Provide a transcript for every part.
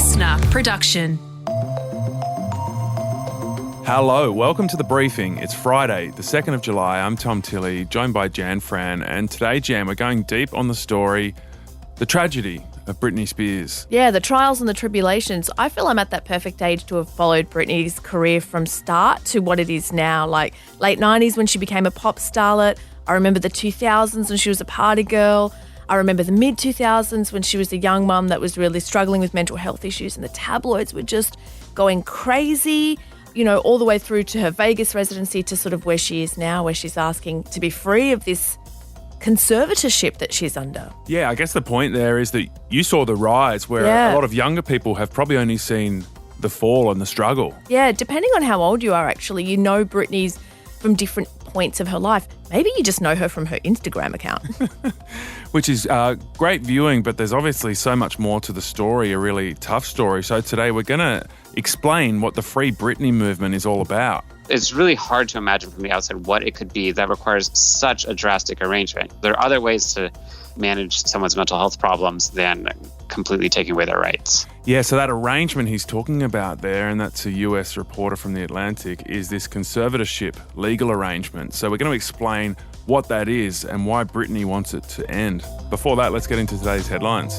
listener production. Hello, welcome to The Briefing. It's Friday, the 2nd of July. I'm Tom Tilley, joined by Jan Fran. And today, Jan, we're going deep on the story, the tragedy of Britney Spears. Yeah, the trials and the tribulations. I feel I'm at that perfect age to have followed Britney's career from start to what it is now. Like late 90s when she became a pop starlet. I remember the 2000s when she was a party girl. I remember the mid-2000s when she was a young mum that was really struggling with mental health issues and the tabloids were just going crazy, you know, all the way through to her Vegas residency to sort of where she is now, where she's asking to be free of this conservatorship that she's under. Yeah, I guess the point there is that you saw the rise where a lot of younger people have probably only seen the fall and the struggle. Yeah, depending on how old you are, actually, you know Britney's from different points of her life. Maybe you just know her from her Instagram account. Which is great viewing, but there's obviously so much more to the story, a really tough story. So today we're going to explain what the Free Britney movement is all about. It's really hard to imagine from the outside what it could be that requires such a drastic arrangement. There are other ways to manage someone's mental health problems than completely taking away their rights. Yeah, so that arrangement he's talking about there, and that's a US reporter from The Atlantic, is this conservatorship legal arrangement. So we're going to explain what that is and why Britney wants it to end. Before that, let's get into today's headlines.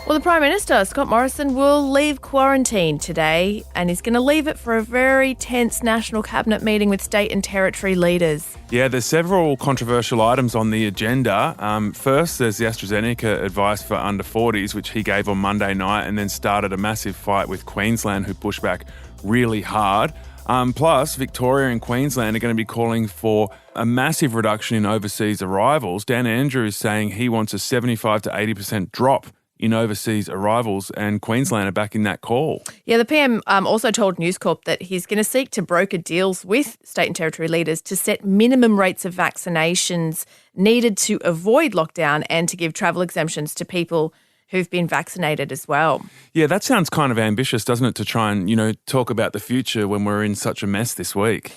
Well, the Prime Minister, Scott Morrison, will leave quarantine today and he's going to leave it for a very tense National Cabinet meeting with state and territory leaders. Yeah, there's several controversial items on the agenda. First, there's the AstraZeneca advice for under 40s, which he gave on Monday night and then started a massive fight with Queensland, who pushed back really hard. Plus, Victoria and Queensland are going to be calling for a massive reduction in overseas arrivals. Dan Andrews saying he wants a 75 to 80% drop in overseas arrivals, and Queensland are backing that call. Yeah, the PM also told News Corp that he's going to seek to broker deals with state and territory leaders to set minimum rates of vaccinations needed to avoid lockdown and to give travel exemptions to people who've been vaccinated as well. Yeah, that sounds kind of ambitious, doesn't it, to try and, talk about the future when we're in such a mess this week?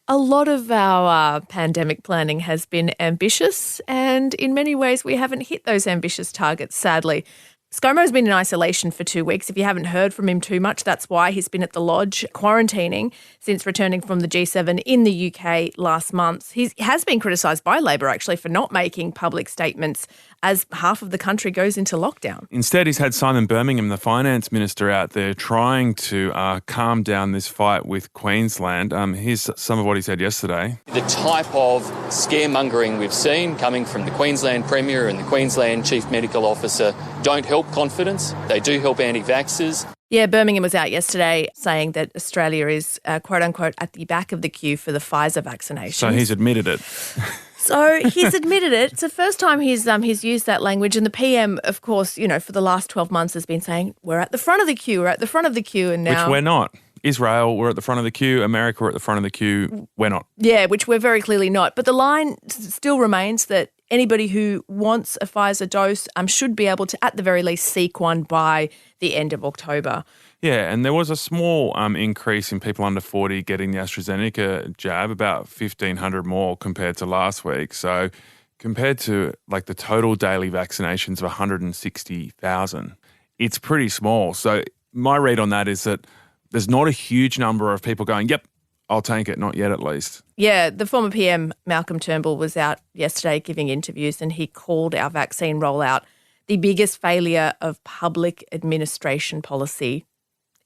A lot of our pandemic planning has been ambitious, and in many ways we haven't hit those ambitious targets, sadly. ScoMo's been in isolation for 2 weeks. If you haven't heard from him too much, that's why he's been at the lodge quarantining since returning from the G7 in the UK last month. He has been criticised by Labor, actually, for not making public statements as half of the country goes into lockdown. Instead, he's had Simon Birmingham, the finance minister, out there trying to calm down this fight with Queensland. Here's some of what he said yesterday. The type of scaremongering we've seen coming from the Queensland Premier and the Queensland Chief Medical Officer don't help confidence. They do help anti-vaxxers. Yeah, Birmingham was out yesterday saying that Australia is, quote unquote, at the back of the queue for the Pfizer vaccination. So he's admitted it. So he's admitted it. It's the first time he's used that language. And the PM, of course, for the last 12 months has been saying, we're at the front of the queue, we're at the front of the queue. And now, which we're not. Israel, we're at the front of the queue. America, we're at the front of the queue. We're not. Yeah, which we're very clearly not. But the line still remains that anybody who wants a Pfizer dose should be able to, at the very least, seek one by the end of October. Yeah, and there was a small increase in people under 40 getting the AstraZeneca jab, about 1,500 more compared to last week. So compared to the total daily vaccinations of 160,000, it's pretty small. So my read on that is that there's not a huge number of people going, yep, I'll take it, not yet at least. Yeah, the former PM, Malcolm Turnbull, was out yesterday giving interviews and he called our vaccine rollout the biggest failure of public administration policy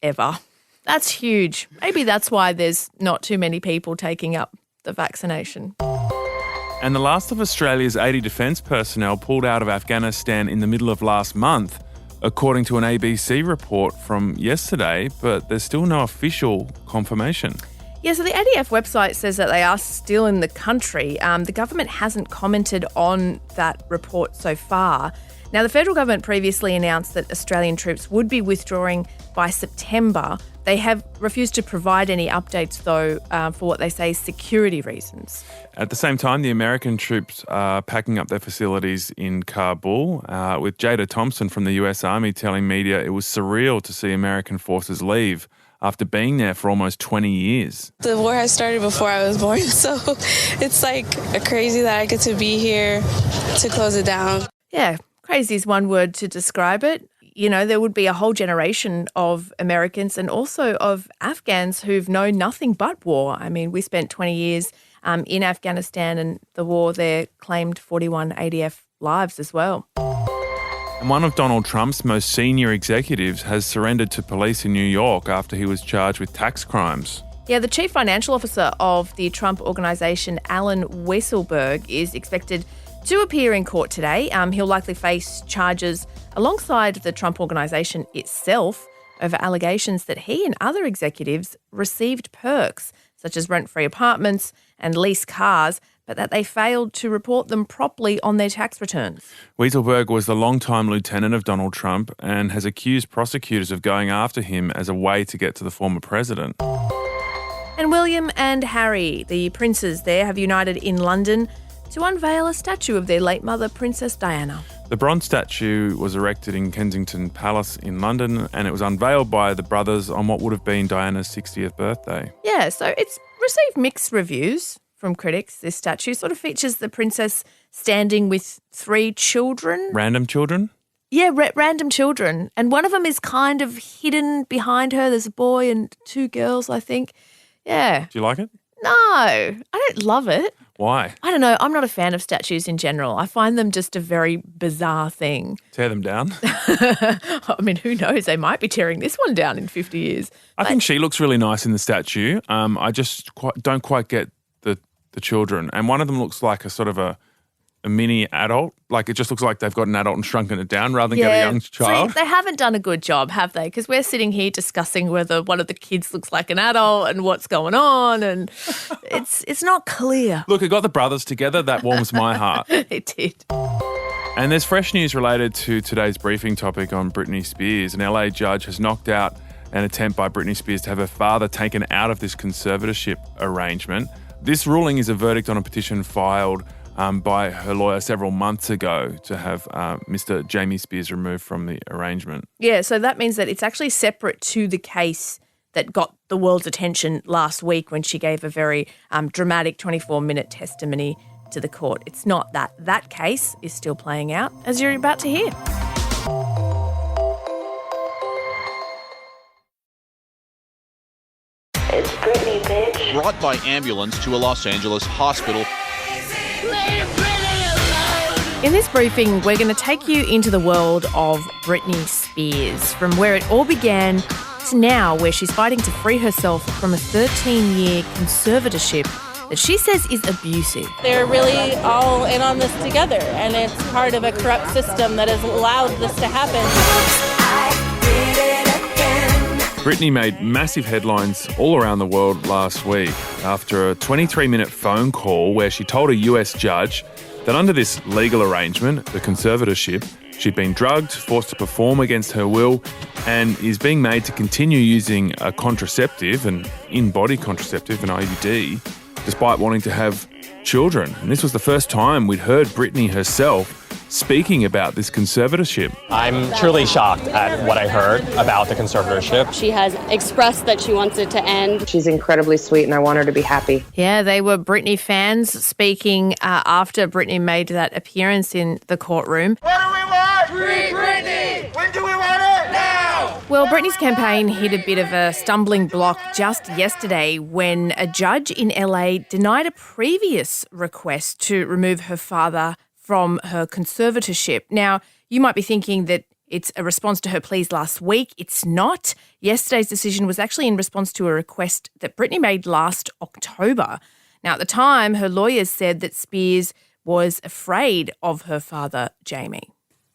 ever. That's huge. Maybe that's why there's not too many people taking up the vaccination. And the last of Australia's 80 defence personnel pulled out of Afghanistan in the middle of last month, according to an ABC report from yesterday, but there's still no official confirmation. Yeah, so the ADF website says that they are still in the country. The government hasn't commented on that report so far. Now, the federal government previously announced that Australian troops would be withdrawing by September. They have refused to provide any updates, though, for what they say is security reasons. At the same time, the American troops are packing up their facilities in Kabul, with Jada Thompson from the US Army telling media it was surreal to see American forces leave after being there for almost 20 years. The war has started before I was born, so it's crazy that I get to be here to close it down. Yeah, crazy is one word to describe it. there would be a whole generation of Americans and also of Afghans who've known nothing but war. I mean, we spent 20 years in Afghanistan, and the war there claimed 41 ADF lives as well. And one of Donald Trump's most senior executives has surrendered to police in New York after he was charged with tax crimes. Yeah, the chief financial officer of the Trump organization, Alan Weisselberg, is expected to appear in court today. He'll likely face charges alongside the Trump organization itself over allegations that he and other executives received perks, such as rent-free apartments and leased cars, but that they failed to report them properly on their tax returns. Weisselberg was the longtime lieutenant of Donald Trump and has accused prosecutors of going after him as a way to get to the former president. And William and Harry, the princes there, have united in London to unveil a statue of their late mother, Princess Diana. The bronze statue was erected in Kensington Palace in London, and it was unveiled by the brothers on what would have been Diana's 60th birthday. Yeah, so it's received mixed reviews from critics. This statue sort of features the princess standing with 3 children. Random children? Yeah, random children. And one of them is kind of hidden behind her. There's a boy and 2 girls, I think. Yeah. Do you like it? No, I don't love it. Why? I don't know. I'm not a fan of statues in general. I find them just a very bizarre thing. Tear them down? I mean, who knows? They might be tearing this one down in 50 years. I think she looks really nice in the statue. I just don't quite get the children. And one of them looks like a sort of a mini adult. Like, it just looks like they've got an adult and shrunken it down rather than get a young child. See, they haven't done a good job, have they? Because we're sitting here discussing whether one of the kids looks like an adult and what's going on, and it's not clear. Look, it got the brothers together. That warms my heart. It did. And there's fresh news related to today's briefing topic on Britney Spears. An LA judge has knocked out an attempt by Britney Spears to have her father taken out of this conservatorship arrangement. This ruling is a verdict on a petition filed by her lawyer several months ago to have Mr. Jamie Spears removed from the arrangement. Yeah, so that means that it's actually separate to the case that got the world's attention last week when she gave a very dramatic 24-minute testimony to the court. It's not that. That case is still playing out, as you're about to hear. It's Britney, bitch. Brought by ambulance to a Los Angeles hospital. In this briefing, we're going to take you into the world of Britney Spears, from where it all began to now, where she's fighting to free herself from a 13-year conservatorship that she says is abusive. They're really all in on this together, and it's part of a corrupt system that has allowed this to happen. Britney made massive headlines all around the world last week after a 23-minute phone call where she told a US judge that under this legal arrangement, the conservatorship, she'd been drugged, forced to perform against her will, and is being made to continue using a contraceptive, an in-body contraceptive, an IUD, despite wanting to have children. And this was the first time we'd heard Britney herself speaking about this conservatorship. I'm truly shocked at what I heard about the conservatorship. She has expressed that she wants it to end. She's incredibly sweet and I want her to be happy. Yeah, they were Britney fans speaking after Britney made that appearance in the courtroom. What do we want? Free Britney! When do we want it? Now! Well, Britney's campaign hit a bit of a stumbling block just yesterday when a judge in LA denied a previous request to remove her father from her conservatorship. Now, you might be thinking that it's a response to her pleas last week. It's not. Yesterday's decision was actually in response to a request that Britney made last October. Now, at the time, her lawyers said that Spears was afraid of her father, Jamie.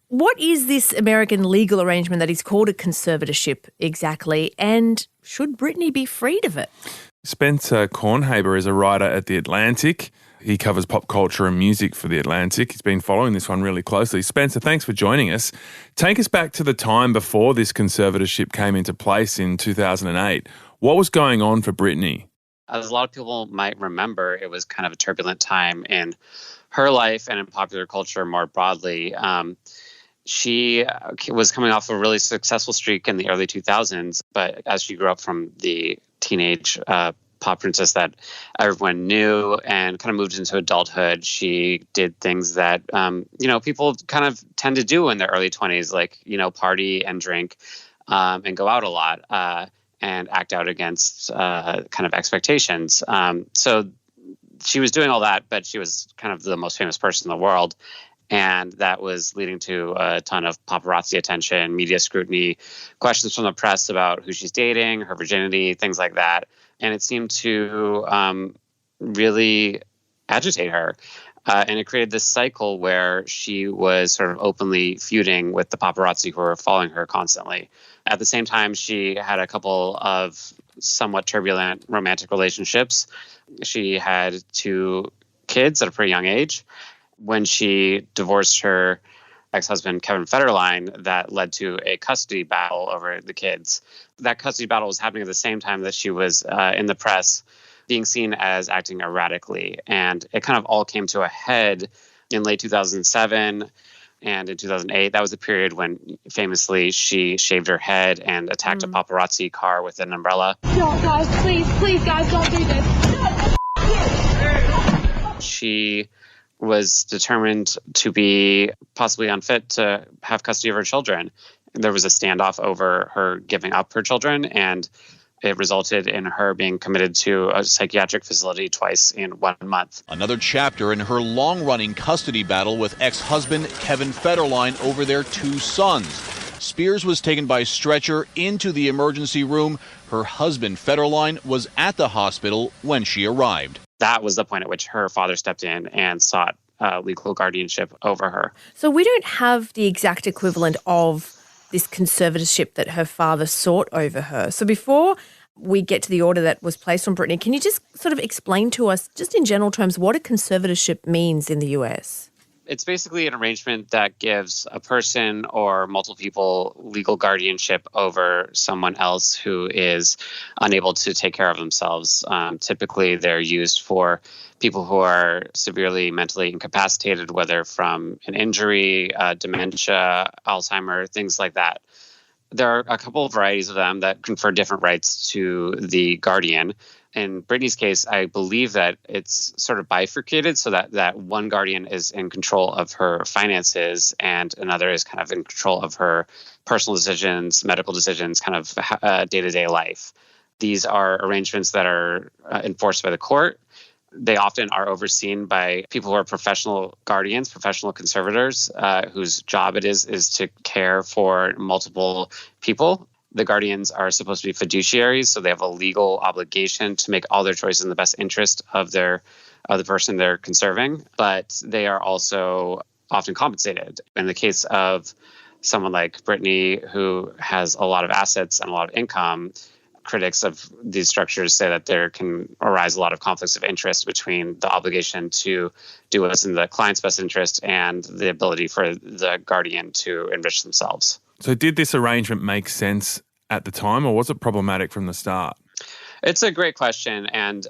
What is this American legal arrangement that is called a conservatorship exactly, and should Britney be freed of it? Spencer Kornhaber is a writer at The Atlantic. He covers pop culture and music for The Atlantic. He's been following this one really closely. Spencer, thanks for joining us. Take us back to the time before this conservatorship came into place in 2008. What was going on for Britney? As a lot of people might remember, it was kind of a turbulent time in her life and in popular culture more broadly. She was coming off a really successful streak in the early 2000s, but as she grew up from the teenage pop princess that everyone knew and kind of moved into adulthood. She did things that, people kind of tend to do in their early 20s, like, party and drink and go out a lot and act out against kind of expectations. So she was doing all that, but she was kind of the most famous person in the world. And that was leading to a ton of paparazzi attention, media scrutiny, questions from the press about who she's dating, her virginity, things like that. And it seemed to really agitate her. And it created this cycle where she was sort of openly feuding with the paparazzi who were following her constantly. At the same time, she had a couple of somewhat turbulent romantic relationships. She had 2 kids at a pretty young age. When she divorced her ex-husband, Kevin Federline, that led to a custody battle over the kids. That custody battle was happening at the same time that she was in the press being seen as acting erratically. And it kind of all came to a head in late 2007 and in 2008. That was the period when famously she shaved her head and attacked a paparazzi car with an umbrella. Don't, guys, please, guys, don't do this. She was determined to be possibly unfit to have custody of her children. There was a standoff over her giving up her children, and it resulted in her being committed to a psychiatric facility twice in 1 month. Another chapter in her long-running custody battle with ex-husband Kevin Federline over their 2 sons. Spears was taken by stretcher into the emergency room. Her husband, Federline, was at the hospital when she arrived. That was the point at which her father stepped in and sought legal guardianship over her. So we don't have the exact equivalent of this conservatorship that her father sought over her. So before we get to the order that was placed on Britney, can you just sort of explain to us, just in general terms, what a conservatorship means in the US? It's basically an arrangement that gives a person or multiple people legal guardianship over someone else who is unable to take care of themselves. Typically, they're used for people who are severely mentally incapacitated, whether from an injury, dementia, Alzheimer, things like that. There are a couple of varieties of them that confer different rights to the guardian. In Britney's case, I believe that it's sort of bifurcated so that one guardian is in control of her finances and another is kind of in control of her personal decisions, medical decisions, kind of day-to-day life. These are arrangements that are enforced by the court. They often are overseen by people who are professional guardians, professional conservators, whose job it is to care for multiple people. The guardians are supposed to be fiduciaries, so they have a legal obligation to make all their choices in the best interest of the person they're conserving. But they are also often compensated. In the case of someone like Britney, who has a lot of assets and a lot of income, critics of these structures say that there can arise a lot of conflicts of interest between the obligation to do what's in the client's best interest and the ability for the guardian to enrich themselves. So did this arrangement make sense at the time, or was it problematic from the start? It's a great question. And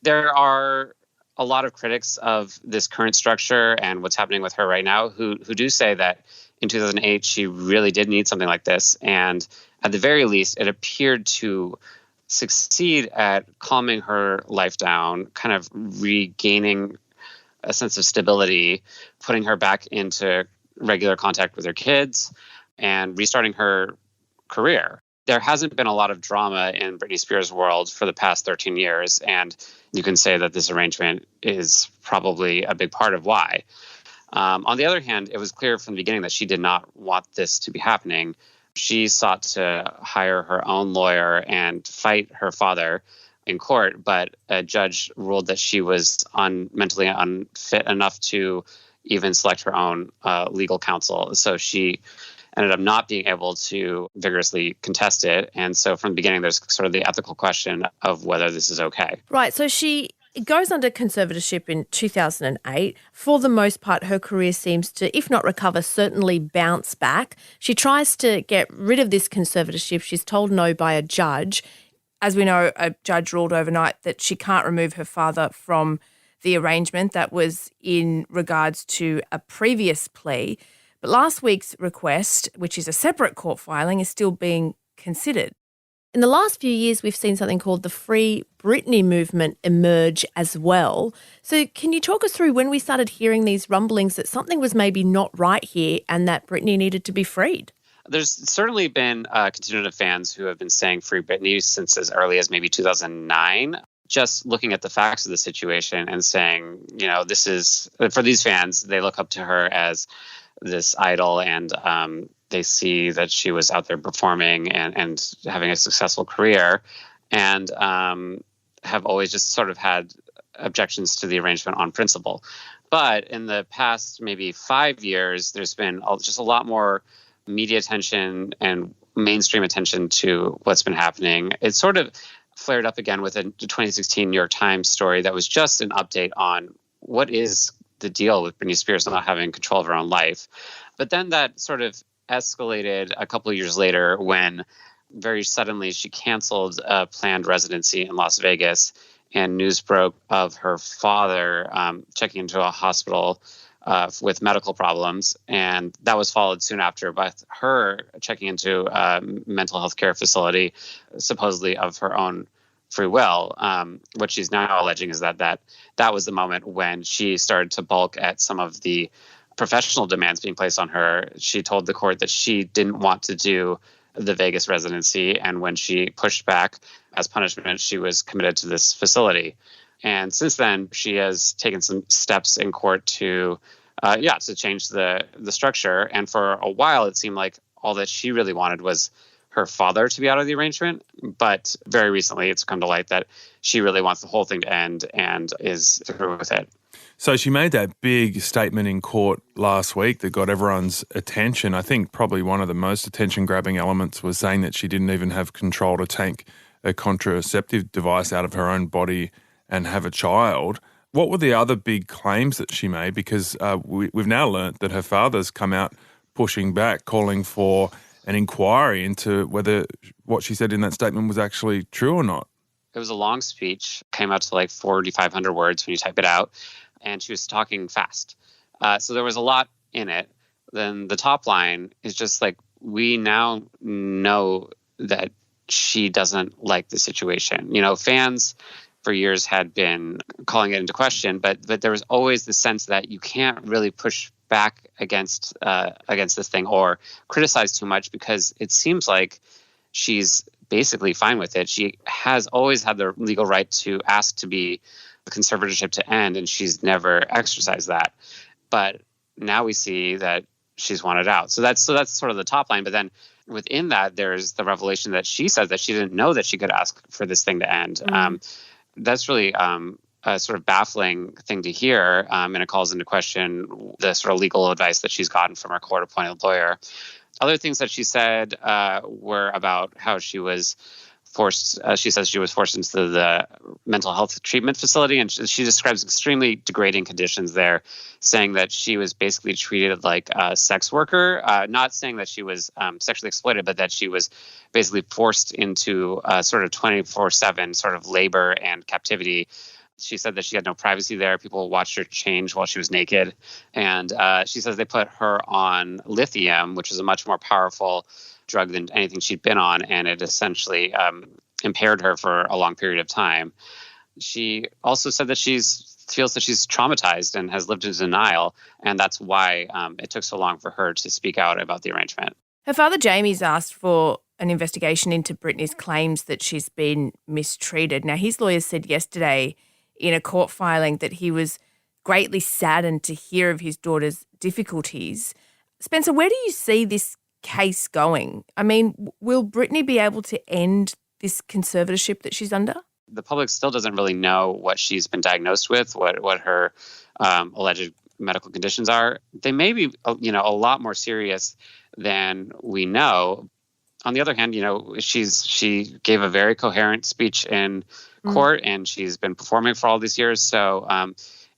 there are a lot of critics of this current structure and what's happening with her right now who do say that in 2008, she really did need something like this. And at the very least, it appeared to succeed at calming her life down, kind of regaining a sense of stability, putting her back into regular contact with her kids, and restarting her career. There hasn't been a lot of drama in Britney Spears' world for the past 13 years, and you can say that this arrangement is probably a big part of why. On the other hand, it was clear from the beginning that she did not want this to be happening. She sought to hire her own lawyer and fight her father in court, but a judge ruled that she was mentally unfit enough to even select her own legal counsel. So she ended up not being able to vigorously contest it. And so from the beginning, there's sort of the ethical question of whether this is okay. Right. So she goes under conservatorship in 2008. For the most part, her career seems to, if not recover, certainly bounce back. She tries to get rid of this conservatorship. She's told no by a judge. As we know, a judge ruled overnight that she can't remove her father from the arrangement. That was in regards to a previous plea. But last week's request, which is a separate court filing, is still being considered. In the last few years, we've seen something called the Free Britney movement emerge as well. So can you talk us through when we started hearing these rumblings that something was maybe not right here and that Britney needed to be freed? There's certainly been a contingent of fans who have been saying Free Britney since as early as maybe 2009. Just looking at the facts of the situation and saying, this is, for these fans, they look up to her as this idol, and they see that she was out there performing and having a successful career, and have always just sort of had objections to the arrangement on principle. But in the past maybe 5 years, there's been just a lot more media attention and mainstream attention to what's been happening. It sort of flared up again with a 2016 New York Times story that was just an update on what is the deal with Britney Spears not having control of her own life. But then that sort of escalated a couple of years later when very suddenly she canceled a planned residency in Las Vegas, and news broke of her father checking into a hospital with medical problems. And that was followed soon after by her checking into a mental health care facility, supposedly of her own free will. What she's now alleging is that was the moment when she started to balk at some of the professional demands being placed on her. She told the court that she didn't want to do the Vegas residency, and when she pushed back as punishment, she was committed to this facility. And since then, she has taken some steps in court to change the structure. And for a while, it seemed like all that she really wanted was her father to be out of the arrangement. But very recently, it's come to light that she really wants the whole thing to end and is through with it. So she made that big statement in court last week that got everyone's attention. I think probably one of the most attention-grabbing elements was saying that she didn't even have control to take a contraceptive device out of her own body and have a child. What were the other big claims that she made? Because we've now learnt that her father's come out pushing back, calling for an inquiry into whether what she said in that statement was actually true or not. It was a long speech, came out to like 4,500 words when you type it out, and she was talking fast. So there was a lot in it. Then the top line is just like, we now know that she doesn't like the situation. Fans for years had been calling it into question, but there was always the sense that you can't really push back against this thing or criticize too much, because it seems like she's basically fine with it. She has always had the legal right to ask to be the conservatorship to end, and she's never exercised that. But now we see that she's wanted out. So that's sort of the top line. But then within that, there's the revelation that she says that she didn't know that she could ask for this thing to end. That's really a sort of baffling thing to hear, and it calls into question the sort of legal advice that she's gotten from her court-appointed lawyer. Other things that she said were about how she was forced. She says she was forced into the mental health treatment facility, and she describes extremely degrading conditions there, saying that she was basically treated like a sex worker. Not saying that she was sexually exploited, but that she was basically forced into sort of 24/7 sort of labor and captivity. She said that she had no privacy there. People watched her change while she was naked. And she says they put her on lithium, which is a much more powerful drug than anything she'd been on, and it essentially impaired her for a long period of time. She also said that she feels that she's traumatized and has lived in denial, and that's why it took so long for her to speak out about the arrangement. Her father, Jamie's asked for an investigation into Britney's claims that she's been mistreated. Now, his lawyers said yesterday in a court filing that he was greatly saddened to hear of his daughter's difficulties. Spencer, where do you see this case going? I mean, will Britney be able to end this conservatorship that she's under? The public still doesn't really know what she's been diagnosed with, what her alleged medical conditions are. They may be, a lot more serious than we know. On the other hand, she gave a very coherent speech in court, and she's been performing for all these years. So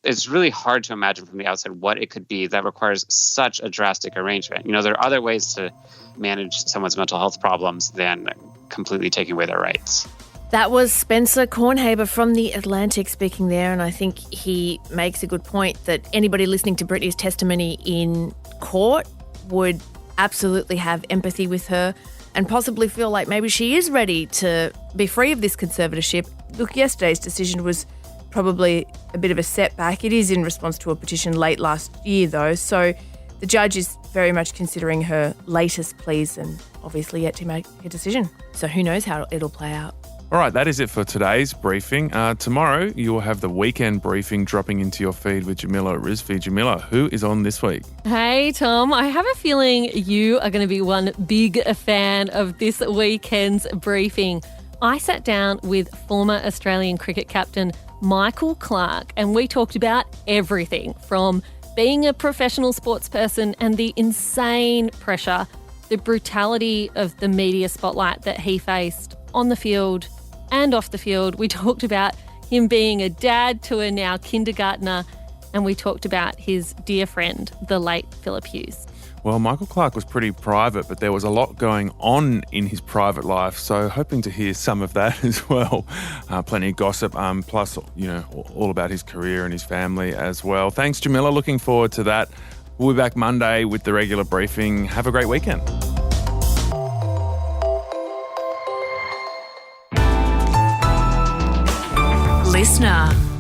it's really hard to imagine from the outside what it could be that requires such a drastic arrangement. There are other ways to manage someone's mental health problems than completely taking away their rights. That was Spencer Kornhaber from The Atlantic speaking there, and I think he makes a good point that anybody listening to Britney's testimony in court would absolutely have empathy with her. and possibly feel like maybe she is ready to be free of this conservatorship. Look, yesterday's decision was probably a bit of a setback. It is in response to a petition late last year, though, so the judge is very much considering her latest pleas and obviously yet to make a decision. So who knows how it'll play out. All right, that is it for today's briefing. Tomorrow, you will have the weekend briefing dropping into your feed with Jamila Rizvi. Jamila, who is on this week? Hey, Tom. I have a feeling you are going to be one big fan of this weekend's briefing. I sat down with former Australian cricket captain Michael Clarke, and we talked about everything from being a professional sports person and the insane pressure, the brutality of the media spotlight that he faced on the field and off the field. We talked about him being a dad to a now kindergartner, and we talked about his dear friend, the late Philip Hughes. Well, Michael Clarke was pretty private, but there was a lot going on in his private life, so hoping to hear some of that as well. Plenty of gossip, plus, all about his career and his family as well. Thanks, Jamila. Looking forward to that. We'll be back Monday with the regular briefing. Have a great weekend. Listener.